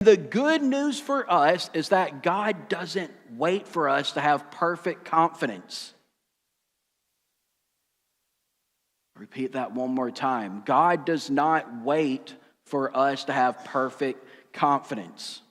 The good news for us is that God doesn't wait for us to have perfect confidence. Repeat that one more time. God does not wait for us to have perfect confidence.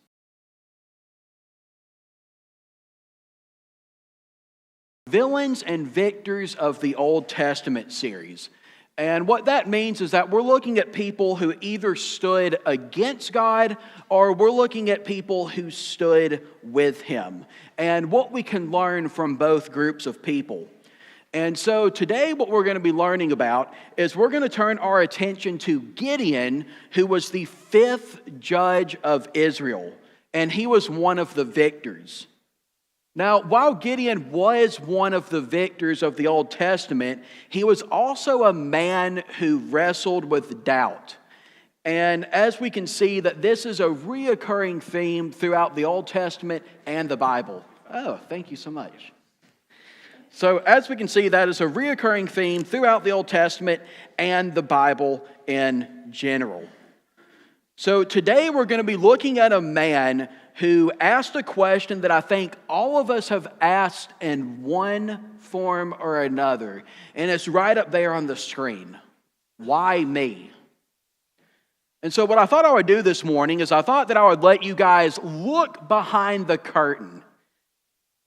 Villains and Victors of the Old Testament series. And what that means is that we're looking at people who either stood against God or we're looking at people who stood with Him. And what we can learn from both groups of people. And so today what we're going to be learning about is we're going to turn our attention to Gideon, who was the 5th judge of Israel. And he was one of the victors. Now, while Gideon was one of the victors of the Old Testament, he was also a man who wrestled with doubt. And as we can see, that this is a reoccurring theme throughout the Old Testament and the Bible. Oh, thank you so much. So as we can see, that is a reoccurring theme throughout the Old Testament and the Bible in general. So today we're going to be looking at a man who asked a question that I think all of us have asked in one form or another. And it's right up there on the screen. Why me? And so what I thought I would do this morning is I thought that I would let you guys look behind the curtain.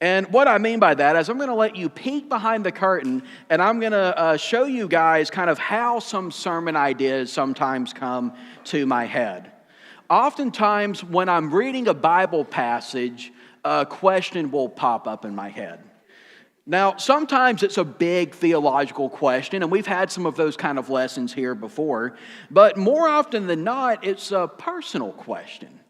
And what I mean by that is I'm going to let you peek behind the curtain and I'm going to show you guys kind of how some sermon ideas sometimes come to my head. Oftentimes, when I'm reading a Bible passage, a question will pop up in my head. Now, sometimes it's a big theological question, and we've had some of those kind of lessons here before, but more often than not, it's a personal question.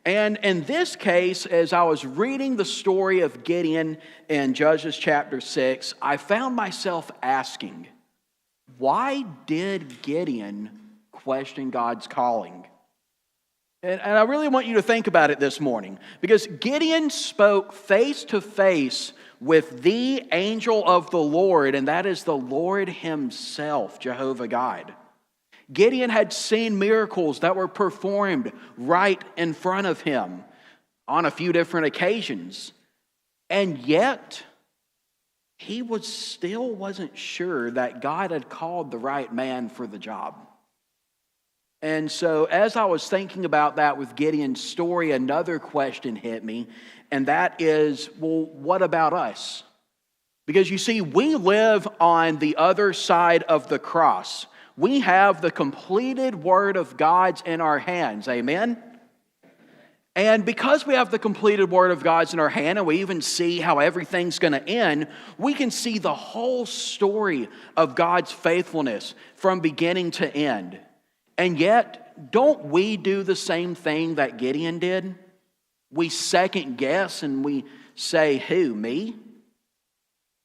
And in this case, as I was reading the story of Gideon in Judges chapter 6, I found myself asking, why did Gideon question God's calling? And I really want you to think about it this morning, because Gideon spoke face to face with the angel of the Lord, and that is the Lord Himself, Jehovah God. Gideon had seen miracles that were performed right in front of him on a few different occasions. And yet, he still wasn't sure that God had called the right man for the job. And so as I was thinking about that with Gideon's story, another question hit me, and that is, well, what about us? Because you see, we live on the other side of the cross. We have the completed Word of God's in our hands, amen? And because we have the completed Word of God's in our hand, and we even see how everything's going to end, we can see the whole story of God's faithfulness from beginning to end. And yet, don't we do the same thing that Gideon did? We second guess and we say, who, me?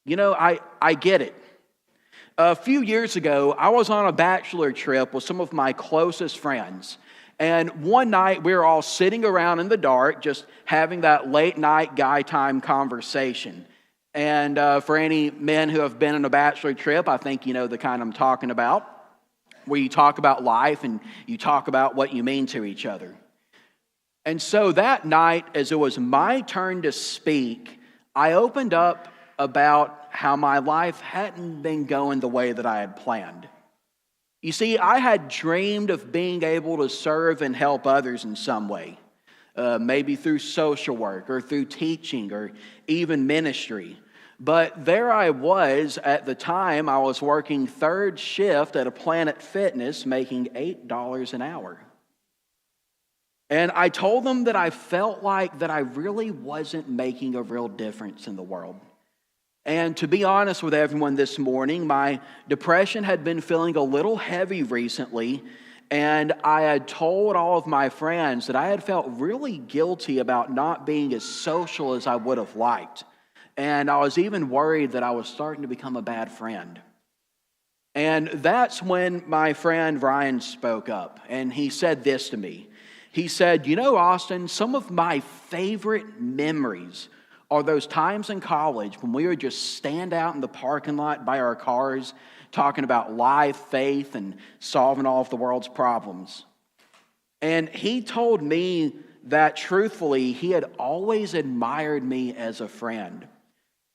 You know, I get it. A few years ago, I was on a bachelor trip with some of my closest friends. And one night, we were all sitting around in the dark, just having that late night guy time conversation. And for any men who have been on a bachelor trip, I think you know the kind I'm talking about, where you talk about life and you talk about what you mean to each other. And so that night, as it was my turn to speak, I opened up about how my life hadn't been going the way that I had planned. You see, I had dreamed of being able to serve and help others in some way, maybe through social work or through teaching or even ministry. But there I was at the time. I was working third shift at a Planet Fitness, making $8 an hour. And I told them that I felt like that I really wasn't making a real difference in the world. And to be honest with everyone this morning, my depression had been feeling a little heavy recently, and I had told all of my friends that I had felt really guilty about not being as social as I would have liked. And I was even worried that I was starting to become a bad friend. And that's when my friend Ryan spoke up, and he said this to me. He said, you know, Austin, some of my favorite memories are those times in college when we would just stand out in the parking lot by our cars talking about life, faith, and solving all of the world's problems. And he told me that truthfully, he had always admired me as a friend.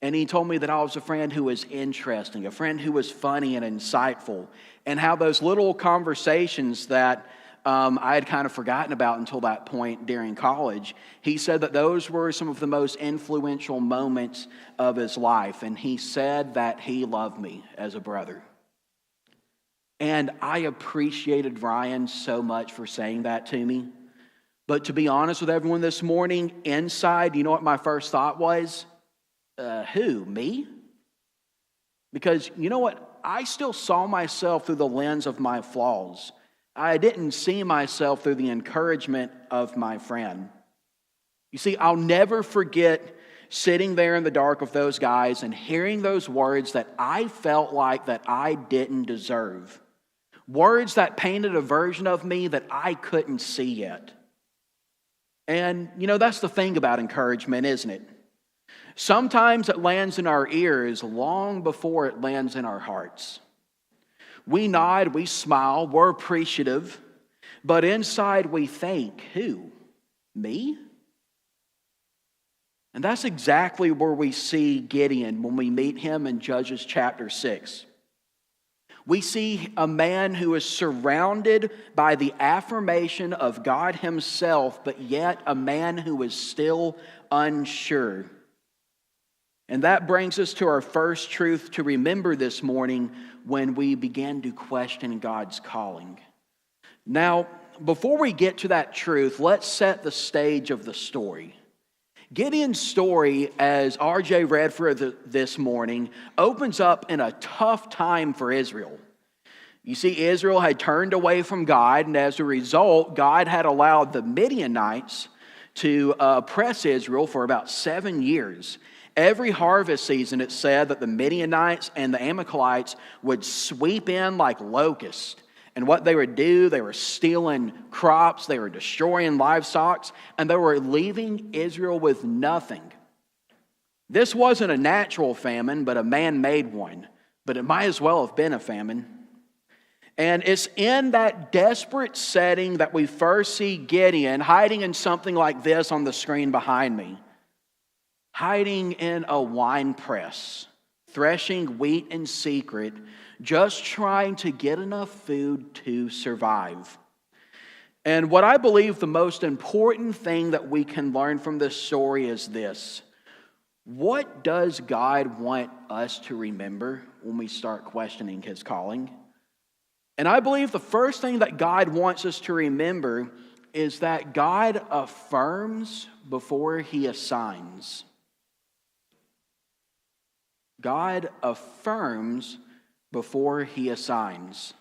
And he told me that I was a friend who was interesting, a friend who was funny and insightful, and how those little conversations that I had kind of forgotten about until that point during college, he said that those were some of the most influential moments of his life. And he said that he loved me as a brother. And I appreciated Ryan so much for saying that to me. But to be honest with everyone this morning, inside, you know what my first thought was? Who, me? Because you know what? I still saw myself through the lens of my flaws. I didn't see myself through the encouragement of my friend. You see, I'll never forget sitting there in the dark with those guys and hearing those words that I felt like that I didn't deserve. Words that painted a version of me that I couldn't see yet. And, you know, that's the thing about encouragement, isn't it? Sometimes it lands in our ears long before it lands in our hearts. We nod, we smile, we're appreciative, but inside we think, who? Me? And that's exactly where we see Gideon when we meet him in Judges chapter 6. We see a man who is surrounded by the affirmation of God himself, but yet a man who is still unsure. And that brings us to our first truth to remember this morning when we begin to question God's calling. Now, before we get to that truth, let's set the stage of the story. Gideon's story, as RJ read for this morning, opens up in a tough time for Israel. You see, Israel had turned away from God, and as a result, God had allowed the Midianites to oppress Israel for about 7 years. Every harvest season, it said that the Midianites and the Amalekites would sweep in like locusts. And what they would do, they were stealing crops, they were destroying livestock, and they were leaving Israel with nothing. This wasn't a natural famine, but a man-made one. But it might as well have been a famine. And it's in that desperate setting that we first see Gideon hiding in something like this on the screen behind me. Hiding in a wine press, threshing wheat in secret, just trying to get enough food to survive. And what I believe the most important thing that we can learn from this story is this. What does God want us to remember when we start questioning His calling? And I believe the first thing that God wants us to remember is that God affirms before He assigns. God affirms before He assigns.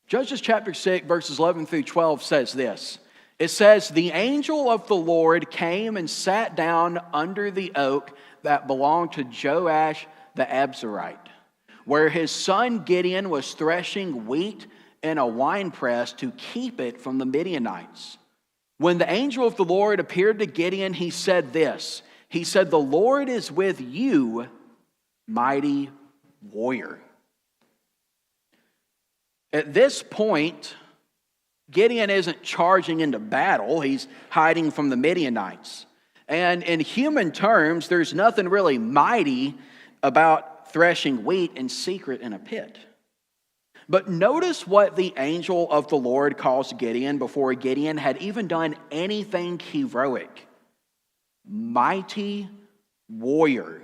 Judges chapter 6, verses 11 through 12 says this. It says, "The angel of the Lord came and sat down under the oak that belonged to Joash the Abiezrite, where his son Gideon was threshing wheat in a winepress to keep it from the Midianites. When the angel of the Lord appeared to Gideon, he said this. He said, 'The Lord is with you, mighty warrior.'" At this point, Gideon isn't charging into battle. He's hiding from the Midianites. And in human terms, there's nothing really mighty about threshing wheat in secret in a pit. But notice what the angel of the Lord calls Gideon before Gideon had even done anything heroic. Mighty warrior.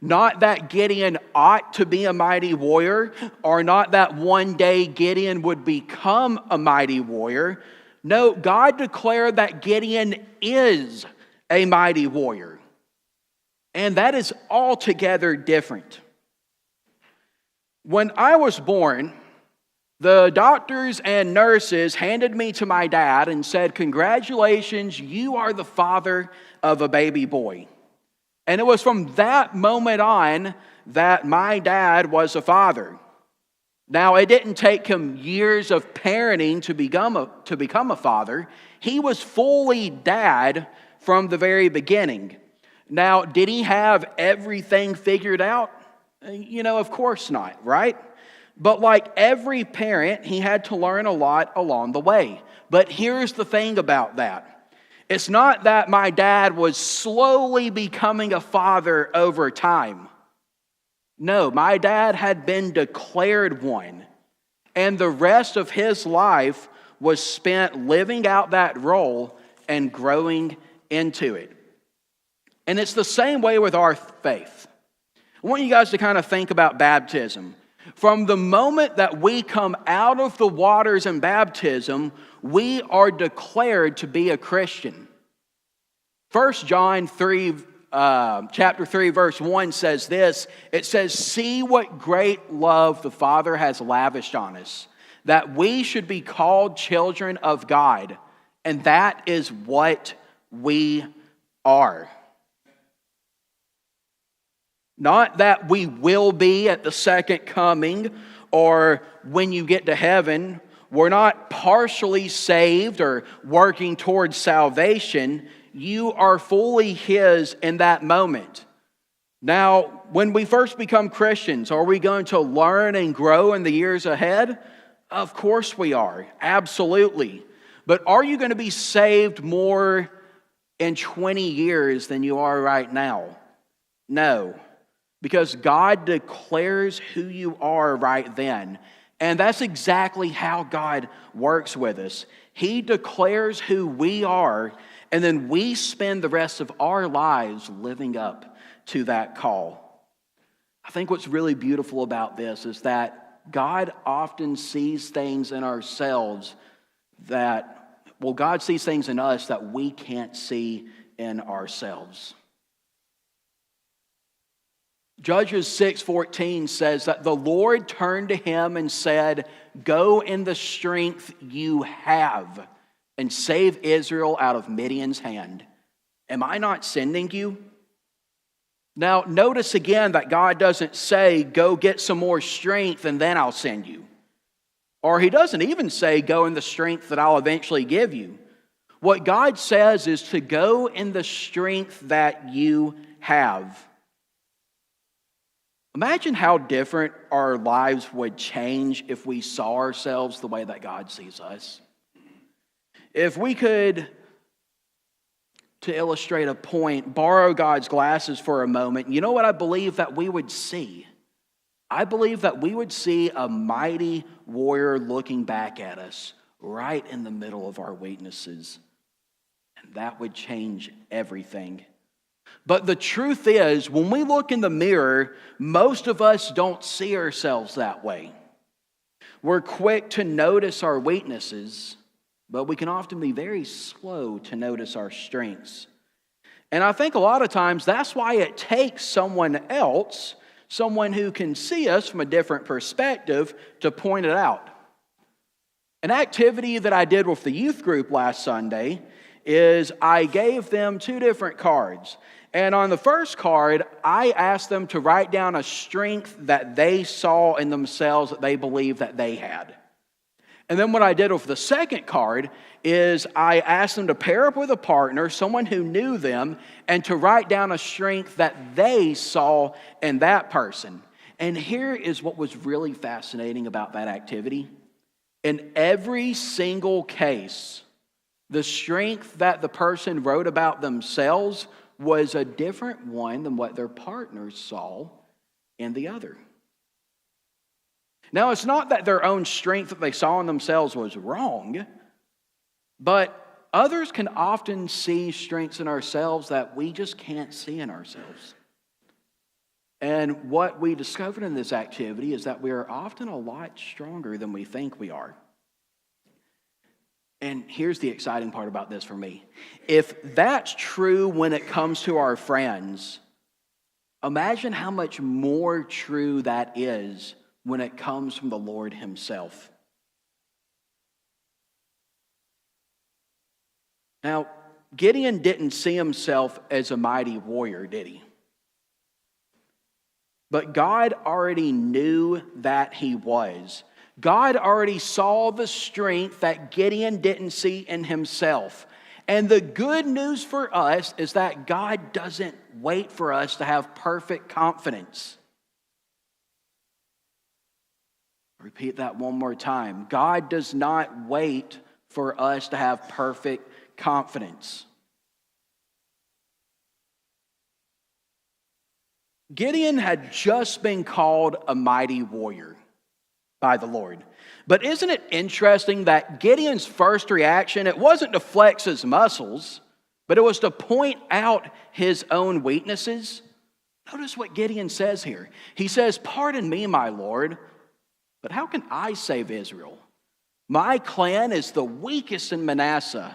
Not that Gideon ought to be a mighty warrior, or not that one day Gideon would become a mighty warrior. No, God declared that Gideon is a mighty warrior. And that is altogether different. When I was born, the doctors and nurses handed me to my dad and said, "Congratulations, you are the father of a baby boy." And it was from that moment on that my dad was a father. Now, it didn't take him years of parenting to become a father. He was fully dad from the very beginning. Now, did he have everything figured out? Of course not, right? But like every parent, he had to learn a lot along the way. But here's the thing about that. It's not that my dad was slowly becoming a father over time. No, my dad had been declared one. And the rest of his life was spent living out that role and growing into it. And it's the same way with our faith. I want you guys to kind of think about baptism. From the moment that we come out of the waters in baptism, we are declared to be a Christian. 1 John 3, chapter 3, verse 1 says this. It says, "See what great love the Father has lavished on us, that we should be called children of God." And that is what we are. Not that we will be at the second coming or when you get to heaven. We're not partially saved or working towards salvation. You are fully His in that moment. Now, when we first become Christians, are we going to learn and grow in the years ahead? Of course we are, absolutely. But are you going to be saved more in 20 years than you are right now? No. Because God declares who you are right then. And that's exactly how God works with us. He declares who we are, and then we spend the rest of our lives living up to that call. I think what's really beautiful about this is that God often sees things in ourselves God sees things in us that we can't see in ourselves. Judges 6:14 says that the Lord turned to him and said, "Go in the strength you have and save Israel out of Midian's hand. Am I not sending you?" Now, notice again that God doesn't say, "Go get some more strength and then I'll send you." Or He doesn't even say, "Go in the strength that I'll eventually give you." What God says is to go in the strength that you have. Imagine how different our lives would change if we saw ourselves the way that God sees us. If we could, to illustrate a point, borrow God's glasses for a moment, you know what I believe that we would see? I believe that we would see a mighty warrior looking back at us right in the middle of our weaknesses. And that would change everything. But the truth is, when we look in the mirror, most of us don't see ourselves that way. We're quick to notice our weaknesses, but we can often be very slow to notice our strengths. And I think a lot of times that's why it takes someone else, someone who can see us from a different perspective, to point it out. An activity that I did with the youth group last Sunday is I gave them 2 different cards. And on the first card, I asked them to write down a strength that they saw in themselves that they believed that they had. And then what I did with the second card is I asked them to pair up with a partner, someone who knew them, and to write down a strength that they saw in that person. And here is what was really fascinating about that activity. In every single case, the strength that the person wrote about themselves was a different one than what their partners saw in the other. Now, it's not that their own strength that they saw in themselves was wrong, but others can often see strengths in ourselves that we just can't see in ourselves. And what we discovered in this activity is that we are often a lot stronger than we think we are. And here's the exciting part about this for me. If that's true when it comes to our friends, imagine how much more true that is when it comes from the Lord Himself. Now, Gideon didn't see himself as a mighty warrior, did he? But God already knew that he was. God already saw the strength that Gideon didn't see in himself. And the good news for us is that God doesn't wait for us to have perfect confidence. Repeat that one more time. God does not wait for us to have perfect confidence. Gideon had just been called a mighty warrior by the Lord. But isn't it interesting that Gideon's first reaction, it wasn't to flex his muscles, but it was to point out his own weaknesses? Notice what Gideon says here. He says, "Pardon me, my Lord, but how can I save Israel? My clan is the weakest in Manasseh,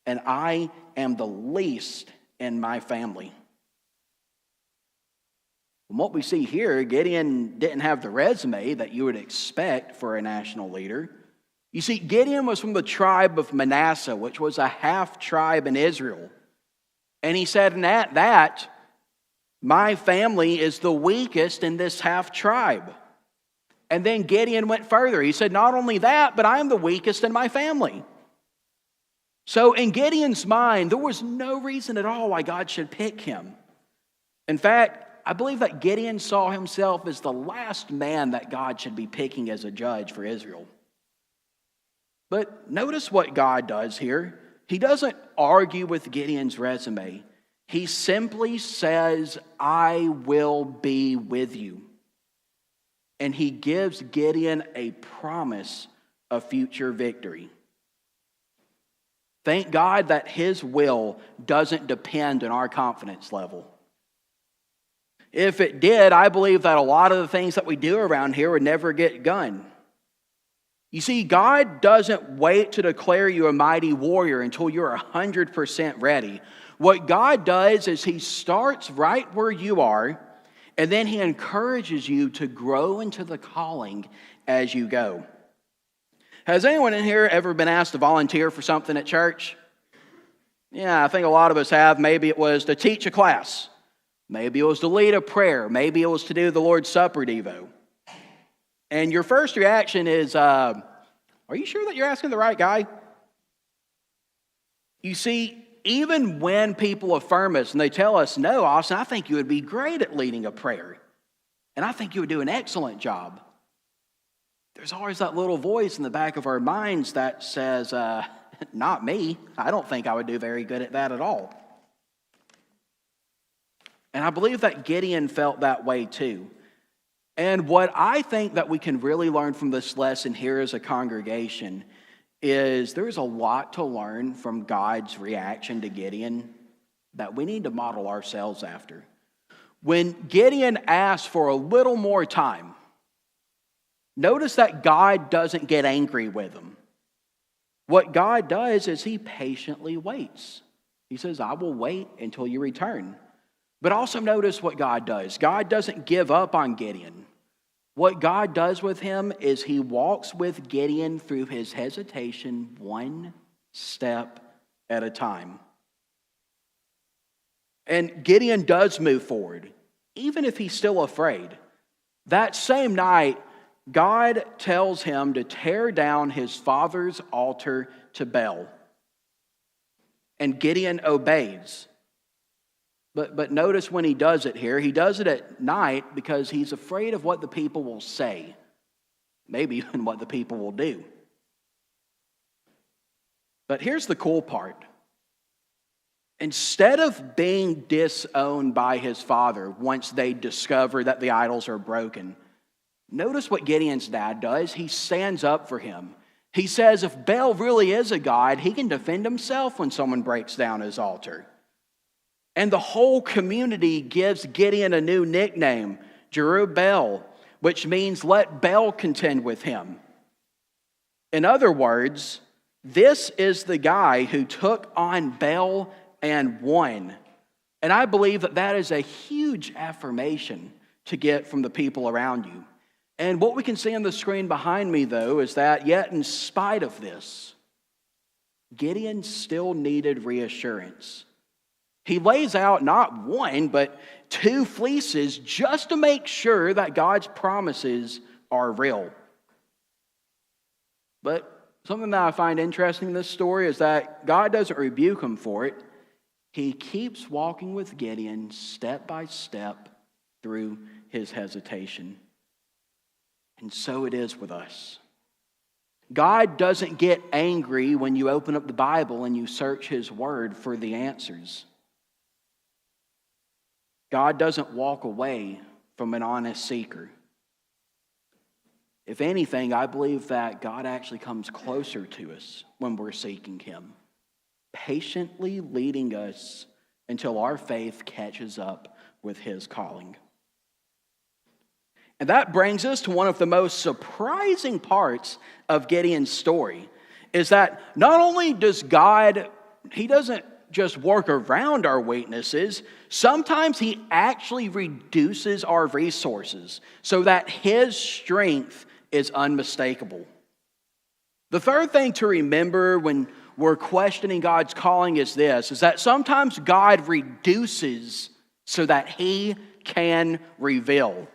and I am the least in my family." From what we see here, Gideon didn't have the resume that you would expect for a national leader. You see, Gideon was from the tribe of Manasseh, which was a half tribe in Israel. And he said, that my family is the weakest in this half tribe. And then Gideon went further. He said, not only that, but I am the weakest in my family. So in Gideon's mind, there was no reason at all why God should pick him. In fact, I believe that Gideon saw himself as the last man that God should be picking as a judge for Israel. But notice what God does here. He doesn't argue with Gideon's resume. He simply says, "I will be with you." And he gives Gideon a promise of future victory. Thank God that his will doesn't depend on our confidence level. If it did, I believe that a lot of the things that we do around here would never get done. You see, God doesn't wait to declare you a mighty warrior until you're 100% ready. What God does is He starts right where you are, and then He encourages you to grow into the calling as you go. Has anyone in here ever been asked to volunteer for something at church? Yeah, I think a lot of us have. Maybe it was to teach a class. Maybe it was to lead a prayer. Maybe it was to do the Lord's Supper Devo. And your first reaction is, are you sure that you're asking the right guy? You see, even when people affirm us and they tell us, "No, Austin, I think you would be great at leading a prayer. And I think you would do an excellent job." There's always that little voice in the back of our minds that says, "Not me. I don't think I would do very good at that at all." And I believe that Gideon felt that way too. And what I think that we can really learn from this lesson here as a congregation is there's a lot to learn from God's reaction to Gideon that we need to model ourselves after. When Gideon asked for a little more time, notice that God doesn't get angry with him. What God does is He patiently waits. He says, "I will wait until you return." But also notice what God does. God doesn't give up on Gideon. What God does with him is He walks with Gideon through his hesitation one step at a time. And Gideon does move forward, even if he's still afraid. That same night, God tells him to tear down his father's altar to Baal. And Gideon obeys. But notice when he does it here, he does it at night because he's afraid of what the people will say, maybe even what the people will do. But here's the cool part. Instead of being disowned by his father once they discover that the idols are broken, notice what Gideon's dad does. He stands up for him. He says if Baal really is a god, he can defend himself when someone breaks down his altar. And the whole community gives Gideon a new nickname, Jerubbaal, which means let Baal contend with him. In other words, this is the guy who took on Baal and won. And I believe that that is a huge affirmation to get from the people around you. And what we can see on the screen behind me, though, is that yet in spite of this, Gideon still needed reassurance. He lays out not one, but 2 fleeces just to make sure that God's promises are real. But something that I find interesting in this story is that God doesn't rebuke him for it. He keeps walking with Gideon step by step through his hesitation. And so it is with us. God doesn't get angry when you open up the Bible and you search His Word for the answers. God doesn't walk away from an honest seeker. If anything, I believe that God actually comes closer to us when we're seeking Him, patiently leading us until our faith catches up with His calling. And that brings us to one of the most surprising parts of Gideon's story, is that not only does God, He doesn't just work around our weaknesses, sometimes He actually reduces our resources so that His strength is unmistakable. The third thing to remember when we're questioning God's calling is this, is that sometimes God reduces so that He can reveal.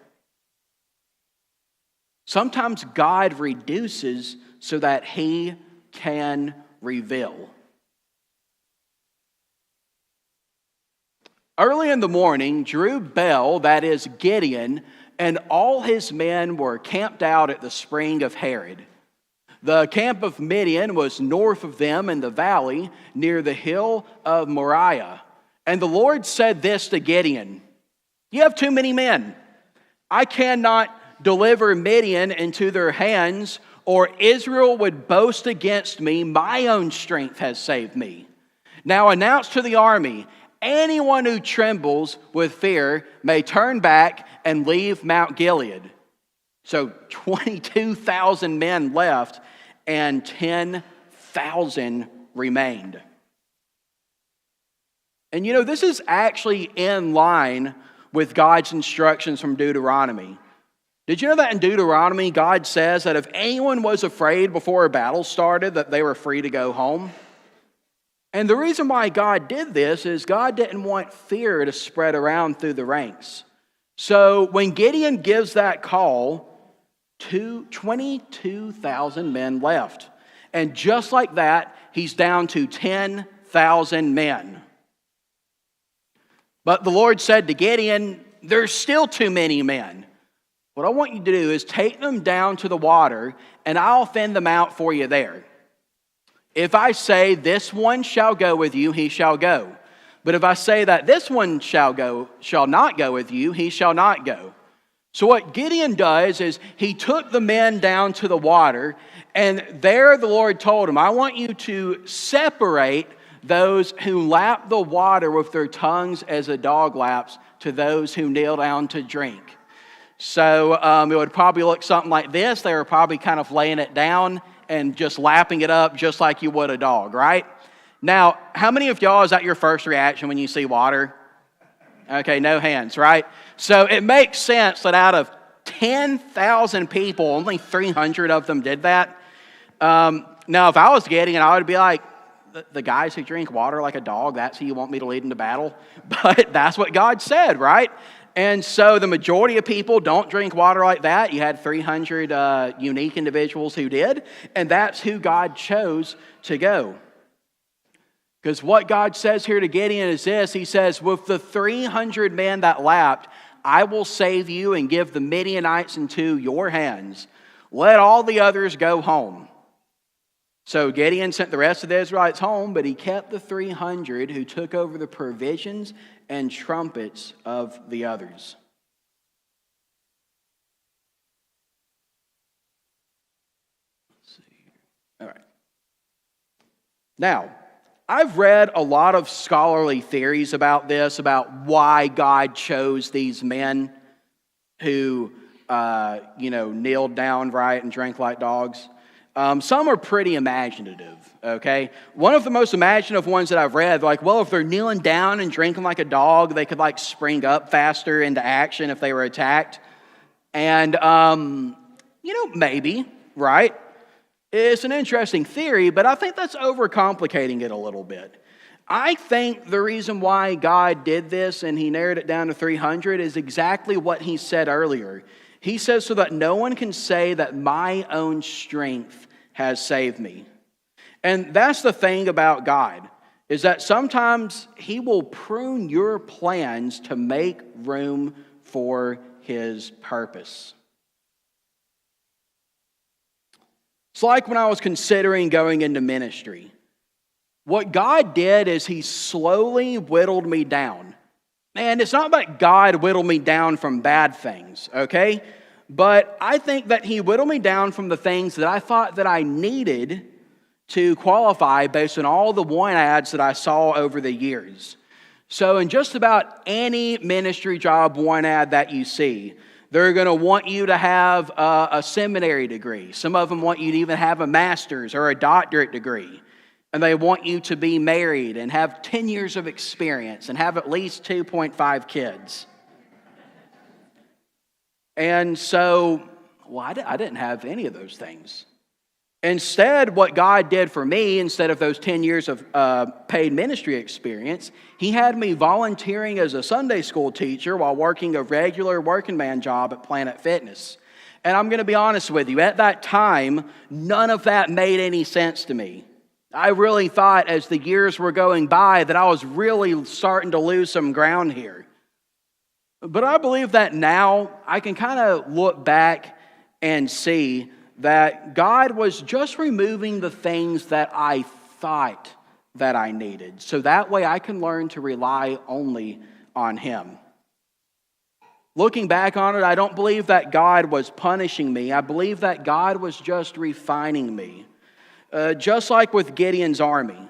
Sometimes God reduces so that He can reveal. Early in the morning, Jerubbaal, that is Gideon, and all his men were camped out at the spring of Harod. The camp of Midian was north of them in the valley near the hill of Moriah. And the Lord said this to Gideon, "You have too many men. I cannot deliver Midian into their hands, or Israel would boast against me. My own strength has saved me. Now announce to the army, anyone who trembles with fear may turn back and leave Mount Gilead." So 22,000 men left and 10,000 remained. And you know, this is actually in line with God's instructions from Deuteronomy. Did you know that in Deuteronomy, God says that if anyone was afraid before a battle started, that they were free to go home? And the reason why God did this is God didn't want fear to spread around through the ranks. So when Gideon gives that call, 22,000 men left. And just like that, he's down to 10,000 men. But the Lord said to Gideon, "There's still too many men. What I want you to do is take them down to the water, and I'll thin them out for you there. If I say, this one shall go with you, he shall go. But if I say that this one shall not go with you, he shall not go." So what Gideon does is he took the men down to the water, and there the Lord told him, "I want you to separate those who lap the water with their tongues as a dog laps to those who kneel down to drink." So it would probably look something like this. They were probably kind of laying it down and just lapping it up just like you would a dog, right? Now, how many of y'all, is that your first reaction when you see water? Okay, no hands, right? So it makes sense that out of 10,000 people, only 300 of them did that. Now, if I was Gideon, I would be like, the guys who drink water like a dog, that's who you want me to lead into battle? But that's what God said, right? And so the majority of people don't drink water like that. You had 300 unique individuals who did, and that's who God chose to go. Because what God says here to Gideon is this. He says, with the 300 men that lapped, I will save you and give the Midianites into your hands. Let all the others go home. So Gideon sent the rest of the Israelites home, but he kept the 300 who took over the provisions and trumpets of the others. Let's see. All right. Now, I've read a lot of scholarly theories about this, about why God chose these men who, kneeled down right and drank like dogs. Some are pretty imaginative, okay? One of the most imaginative ones that I've read, like, well, if they're kneeling down and drinking like a dog, they could, like, spring up faster into action if they were attacked. And, maybe, right? It's an interesting theory, but I think that's overcomplicating it a little bit. I think the reason why God did this and he narrowed it down to 300 is exactly what he said earlier. He says, so that no one can say that my own strength has saved me. And that's the thing about God, is that sometimes he will prune your plans to make room for his purpose. It's like when I was considering going into ministry. What God did is He slowly whittled me down. And it's not that God whittled me down from bad things, okay? But I think that He whittled me down from the things that I thought that I needed to qualify based on all the one ads that I saw over the years. So in just about any ministry job one ad that you see, they're going to want you to have a seminary degree. Some of them want you to even have a master's or a doctorate degree. And they want you to be married and have 10 years of experience and have at least 2.5 kids. And so, I didn't have any of those things. Instead, what God did for me, instead of those 10 years of paid ministry experience, He had me volunteering as a Sunday school teacher while working a regular working man job at Planet Fitness. And I'm going to be honest with you, at that time, none of that made any sense to me. I really thought as the years were going by that I was really starting to lose some ground here. But I believe that now I can kind of look back and see that God was just removing the things that I thought that I needed. So that way I can learn to rely only on Him. Looking back on it, I don't believe that God was punishing me. I believe that God was just refining me. Just like with Gideon's army.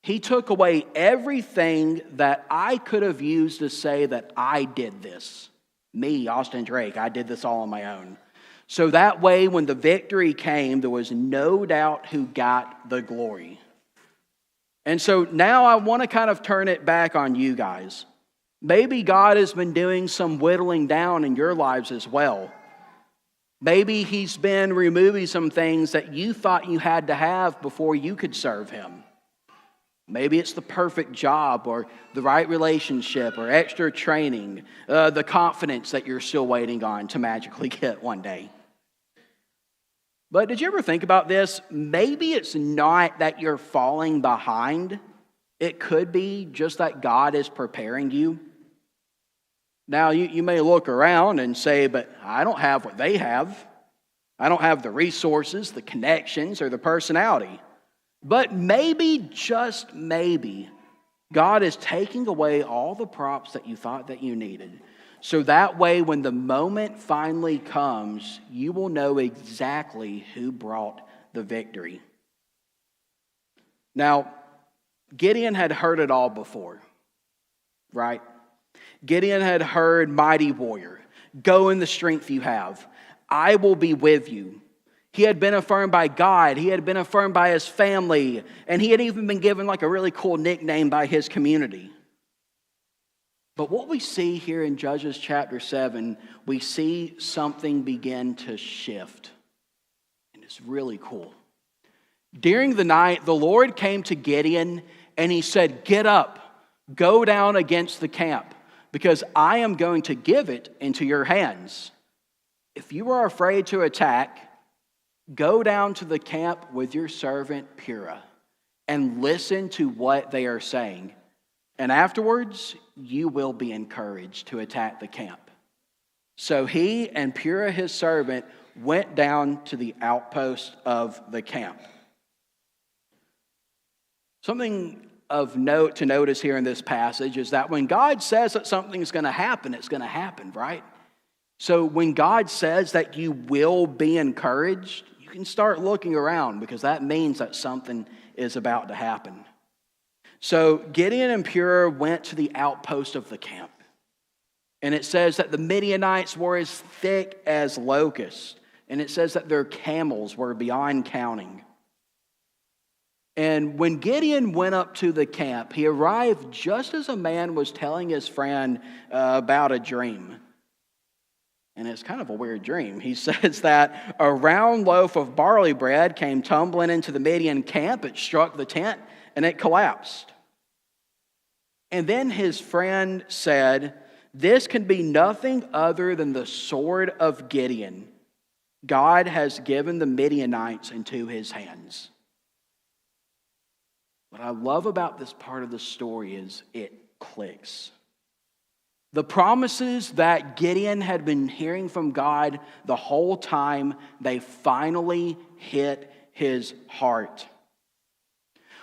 He took away everything that I could have used to say that I did this. Me, Austin Drake, I did this all on my own. So that way, when the victory came, there was no doubt who got the glory. And so now I want to kind of turn it back on you guys. Maybe God has been doing some whittling down in your lives as well. Maybe He's been removing some things that you thought you had to have before you could serve Him. Maybe it's the perfect job or the right relationship or extra training, the confidence that you're still waiting on to magically get one day. But did you ever think about this? Maybe it's not that you're falling behind. It could be just that God is preparing you. Now, you may look around and say, but I don't have what they have. I don't have the resources, the connections, or the personality. But maybe, just maybe, God is taking away all the props that you thought that you needed. So that way, when the moment finally comes, you will know exactly who brought the victory. Now, Gideon had heard it all before, right? Gideon had heard, mighty warrior, go in the strength you have. I will be with you. He had been affirmed by God. He had been affirmed by his family. And he had even been given like a really cool nickname by his community. But what we see here in Judges chapter 7, we see something begin to shift. And it's really cool. During the night, the Lord came to Gideon and He said, get up, go down against the camp, because I am going to give it into your hands. If you are afraid to attack, go down to the camp with your servant Purah and listen to what they are saying. And afterwards, you will be encouraged to attack the camp. So he and Purah, his servant, went down to the outpost of the camp. Something of note to notice here in this passage is that when God says that something is going to happen, it's going to happen, right? So when God says that you will be encouraged, you can start looking around because that means that something is about to happen. So Gideon and Purah went to the outpost of the camp. And it says that the Midianites were as thick as locusts. And it says that their camels were beyond counting. And when Gideon went up to the camp, he arrived just as a man was telling his friend about a dream. And it's kind of a weird dream. He says that a round loaf of barley bread came tumbling into the Midian camp. It struck the tent and it collapsed. And then his friend said, this can be nothing other than the sword of Gideon. God has given the Midianites into his hands. What I love about this part of the story is it clicks. The promises that Gideon had been hearing from God the whole time, they finally hit his heart.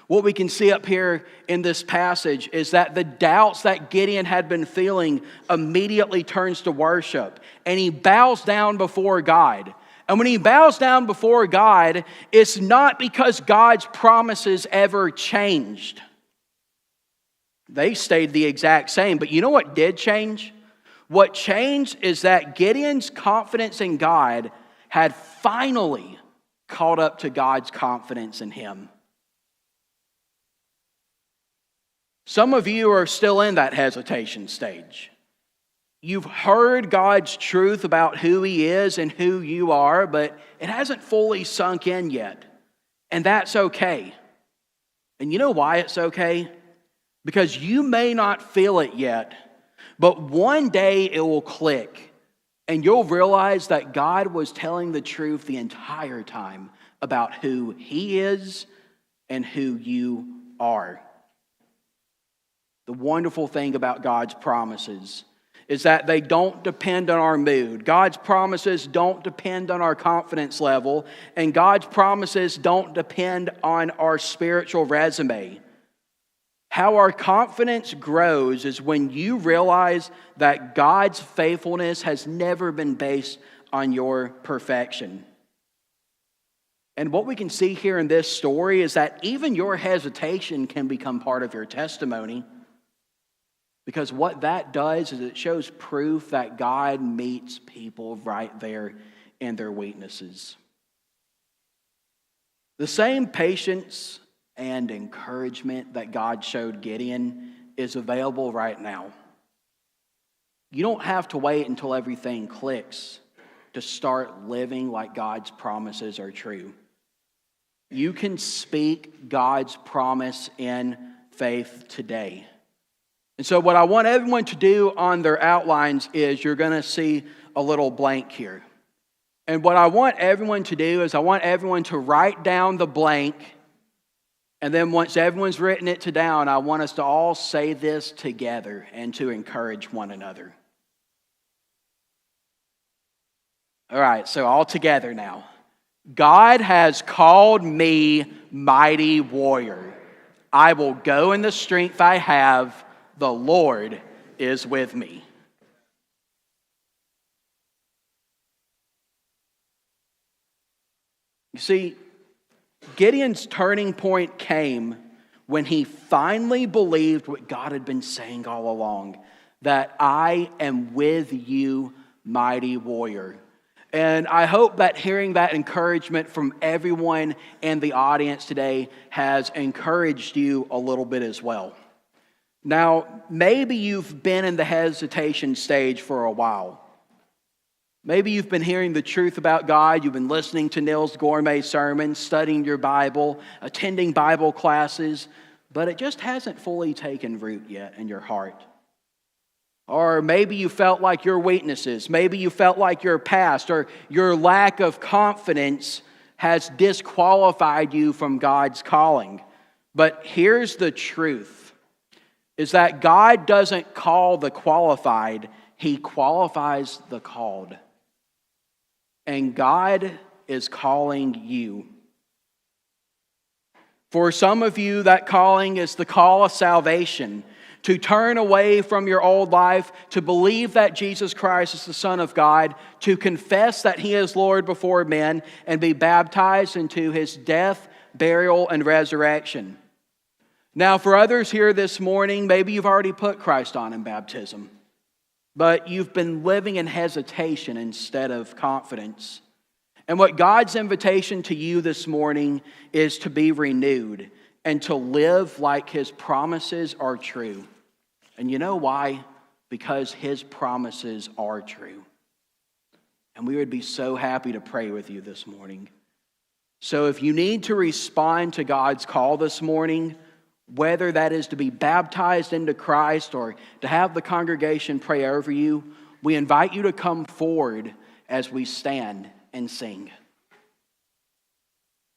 What we can see up here in this passage is that the doubts that Gideon had been feeling immediately turns to worship, and he bows down before God. And when he bows down before God, it's not because God's promises ever changed. They stayed the exact same, but you know what did change? What changed is that Gideon's confidence in God had finally caught up to God's confidence in him. Some of you are still in that hesitation stage. You've heard God's truth about who He is and who you are, but it hasn't fully sunk in yet. And that's okay. And you know why it's okay? Because you may not feel it yet, but one day it will click, and you'll realize that God was telling the truth the entire time about who He is and who you are. The wonderful thing about God's promises is that they don't depend on our mood. God's promises don't depend on our confidence level, and God's promises don't depend on our spiritual resume. How our confidence grows is when you realize that God's faithfulness has never been based on your perfection. And what we can see here in this story is that even your hesitation can become part of your testimony. Because what that does is it shows proof that God meets people right there in their weaknesses. The same patience and encouragement that God showed Gideon is available right now. You don't have to wait until everything clicks to start living like God's promises are true. You can speak God's promise in faith today. And so what I want everyone to do on their outlines is you're going to see a little blank here. And what I want everyone to do is I want everyone to write down the blank. And then once everyone's written it down, I want us to all say this together and to encourage one another. All right, so all together now. God has called me mighty warrior. I will go in the strength I have. The Lord is with me. You see, Gideon's turning point came when he finally believed what God had been saying all along, that I am with you, mighty warrior. And I hope that hearing that encouragement from everyone in the audience today has encouraged you a little bit as well. Now, maybe you've been in the hesitation stage for a while. Maybe you've been hearing the truth about God. You've been listening to Neil's gourmet sermons, studying your Bible, attending Bible classes, but it just hasn't fully taken root yet in your heart. Or maybe you felt like your weaknesses, maybe you felt like your past or your lack of confidence has disqualified you from God's calling. But here's the truth. Is that God doesn't call the qualified, He qualifies the called. And God is calling you. For some of you, that calling is the call of salvation, to turn away from your old life, to believe that Jesus Christ is the Son of God, to confess that He is Lord before men, and be baptized into His death, burial, and resurrection. Now, for others here this morning, maybe you've already put Christ on in baptism, but you've been living in hesitation instead of confidence. And what God's invitation to you this morning is to be renewed and to live like His promises are true. And you know why? Because His promises are true. And we would be so happy to pray with you this morning. So if you need to respond to God's call this morning, whether that is to be baptized into Christ or to have the congregation pray over you, we invite you to come forward as we stand and sing.